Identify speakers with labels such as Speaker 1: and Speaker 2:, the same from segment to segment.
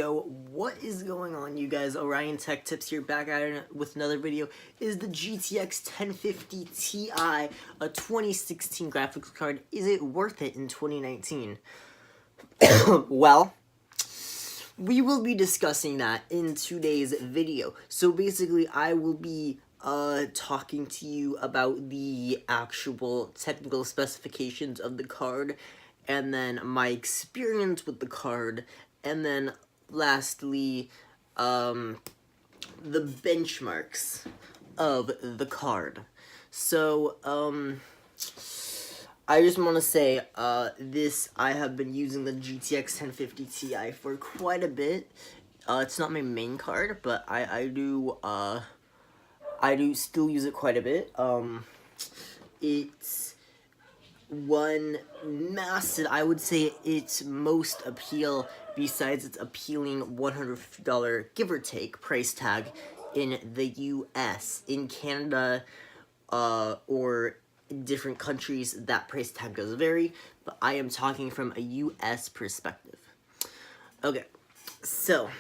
Speaker 1: Yo, what is going on, you guys? Orion Tech Tips here, back at it with another video. Is the GTX 1050 Ti a 2016 graphics card? Is it worth it in 2019? Well, we will be discussing that in today's video. So basically, I will be talking to you about the actual technical specifications of the card, and then my experience with the card, and then lastly, the benchmarks of the card. So, I just want to say, I have been using the GTX 1050 Ti for quite a bit. It's not my main card, but I do still use it quite a bit. It's one massive, I would say its most appeal, besides its appealing $150 give or take price tag in the US. In Canada, or different countries, that price tag does vary, but I am talking from a US perspective. Okay, so,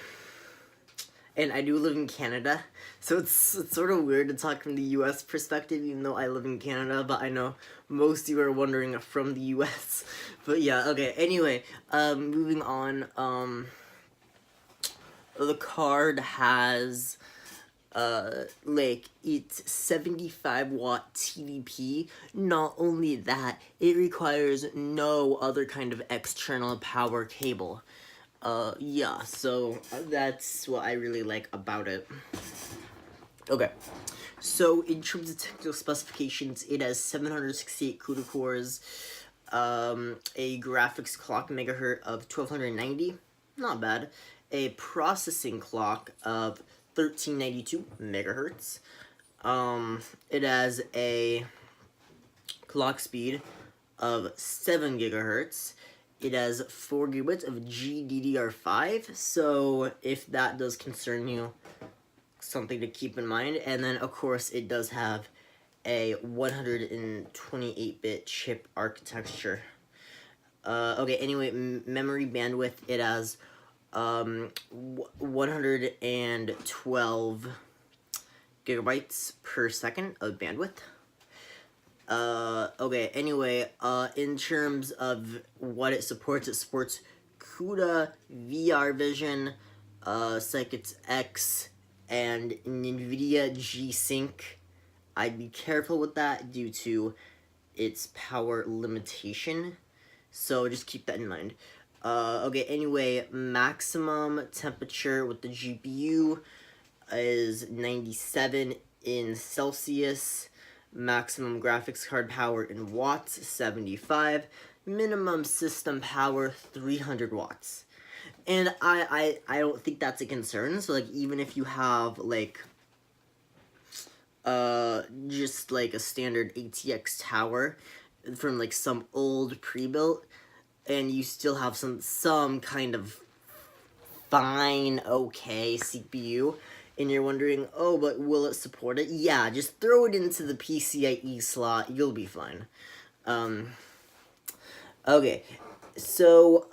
Speaker 1: and I do live in Canada, so it's sort of weird to talk from the US perspective, even though I live in Canada, but I know most of you are wondering from the US. But yeah, okay, anyway, moving on, the card has, like, it's 75 watt TDP. Not only that, it requires no other kind of external power cable. Yeah, so that's what I really like about it. Okay, so in terms of technical specifications, it has 768 CUDA cores, a graphics clock megahertz of 1290, not bad, a processing clock of 1392 megahertz. It has a clock speed of 7 gigahertz. It has 4 gigabits of GDDR5, so if that does concern you, something to keep in mind. And then, of course, it does have a 128-bit chip architecture. Okay, anyway, memory bandwidth, it has 112 gigabytes per second of bandwidth. Okay, anyway, in terms of what it supports CUDA, VR Vision, Circuits X, and NVIDIA G-Sync. I'd be careful with that due to its power limitation, so just keep that in mind. Okay, anyway, maximum temperature with the GPU is 97 in Celsius. Maximum graphics card power in watts, 75. Minimum system power, 300 watts. And I don't think that's a concern. So, like, even if you have, like, just, like, a standard ATX tower from, like, some old pre-built, and you still have some kind of fine, okay CPU, and you're wondering, oh, but will it support it? Yeah, just throw it into the PCIe slot, you'll be fine. Okay, so,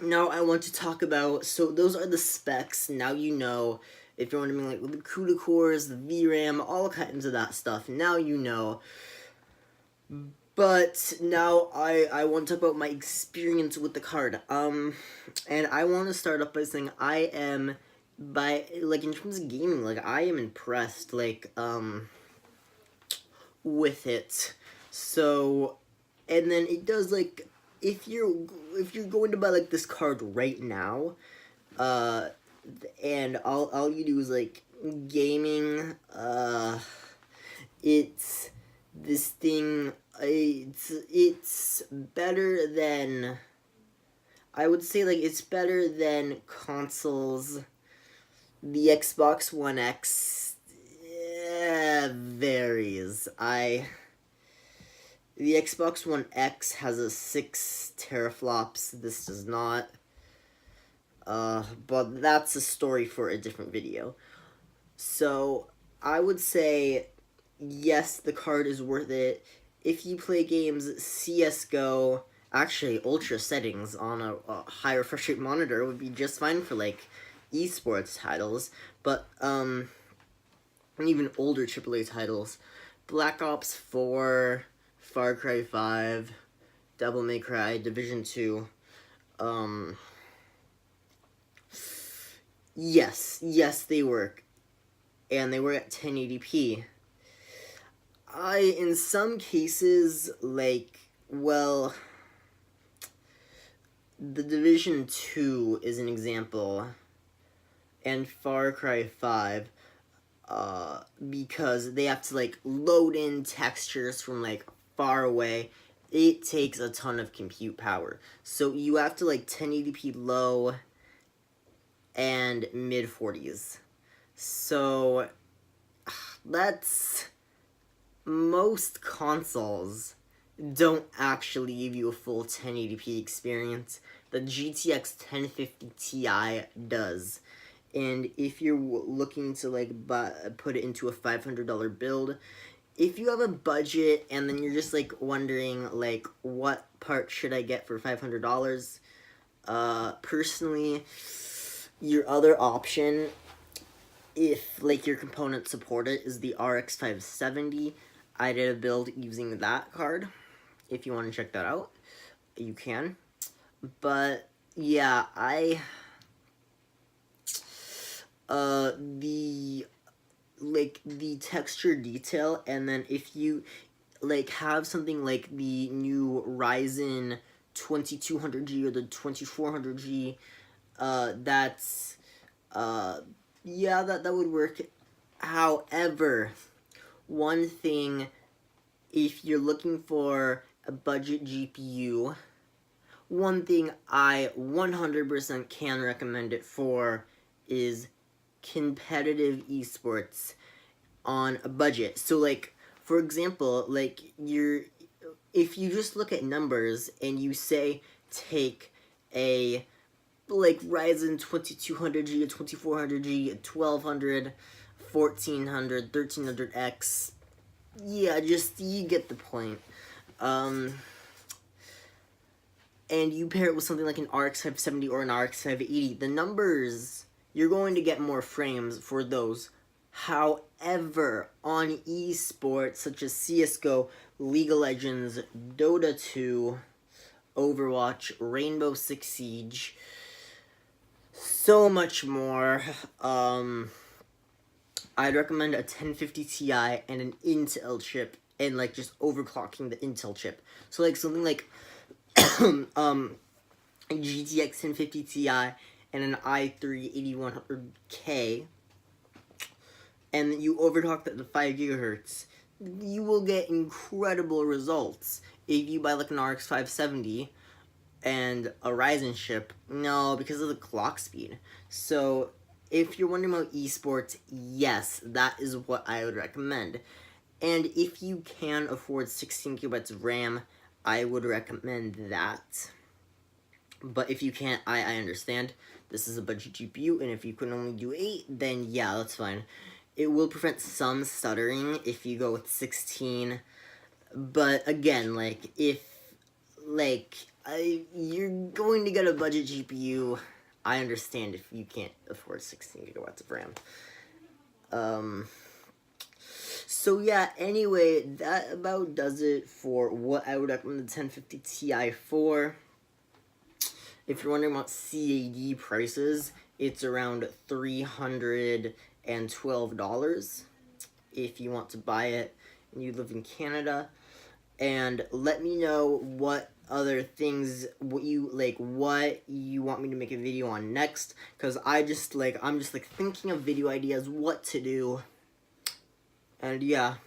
Speaker 1: now I want to talk about, so those are the specs. Now you know, if you're wondering, like, the CUDA cores, the VRAM, all kinds of that stuff, now you know. But now I want to talk about my experience with the card. And I want to start off by saying I am, in terms of gaming, like, I am impressed, like, with it. So, and then it does, like, if you're going to buy, like, this card right now, and all you do is, like, gaming, it's, this thing, it's better than, I would say, like, it's better than consoles. The Xbox One X, varies. The Xbox One X has a 6 teraflops, this does not. But that's a story for a different video. So, I would say, yes, the card is worth it. If you play games CSGO, Actually, ultra settings on a high refresh rate monitor would be just fine for like esports titles, but even older AAA titles, Black Ops 4, Far Cry 5, Devil May Cry, Division 2, yes, they work, and they work at 1080p. In some cases, like, well, the Division 2 is an example, and Far Cry 5, because they have to, like, load in textures from, like, far away. It takes a ton of compute power. So you have to, like, 1080p low and mid-40s. So, that's... most consoles don't actually give you a full 1080p experience. The GTX 1050 Ti does. And if you're looking to like put it into a $500 build, if you have a budget and then you're just like wondering like what part should I get for $500, personally, your other option, if like your components support it, is the RX 570. I did a build using that card. If you want to check that out, you can. But yeah, the texture detail, and then if you like have something like the new Ryzen 2200G or the 2400G, that's yeah, that would work. However, one thing, if you're looking for a budget GPU, one thing I 100% can recommend it for is competitive esports on a budget. So like, for example, like if you just look at numbers and you say take a like Ryzen 2200G, a 2400G, a 1200, 1400, 1300X, yeah, just, you get the point. And you pair it with something like an RX 570 or an RX 580, the numbers, you're going to get more frames for those. However, on esports such as CSGO, League of Legends, Dota 2, Overwatch, Rainbow Six Siege, so much more, I'd recommend a 1050 Ti and an Intel chip, and like just overclocking the Intel chip. So like something like a GTX 1050 Ti and an i3 8100K, and you overclock that to 5 gigahertz, you will get incredible results. If you buy like an RX 570 and a Ryzen chip, no, because of the clock speed. So if you're wondering about esports, yes, that is what I would recommend. And if you can afford 16 gigabytes of RAM, I would recommend that. But if you can't, I understand. This is a budget GPU, and if you can only do 8, then yeah, that's fine. It will prevent some stuttering if you go with 16. But again, like, if, like, you're going to get a budget GPU, I understand if you can't afford 16 gigabytes of RAM. So yeah, anyway, that about does it for what I would recommend the 1050 Ti for. If you're wondering about CAD prices, it's around $312 if you want to buy it and you live in Canada. And let me know what other things, what you want me to make a video on next, because I'm just thinking of video ideas, what to do. And yeah,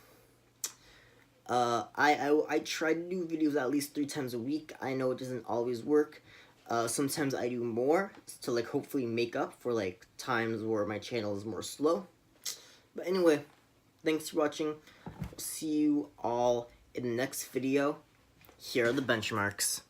Speaker 1: I try to do videos at least 3 times a week. I know it doesn't always work. Sometimes I do more to like hopefully make up for like times where my channel is more slow. But anyway, thanks for watching. See you all in the next video. Here are the benchmarks.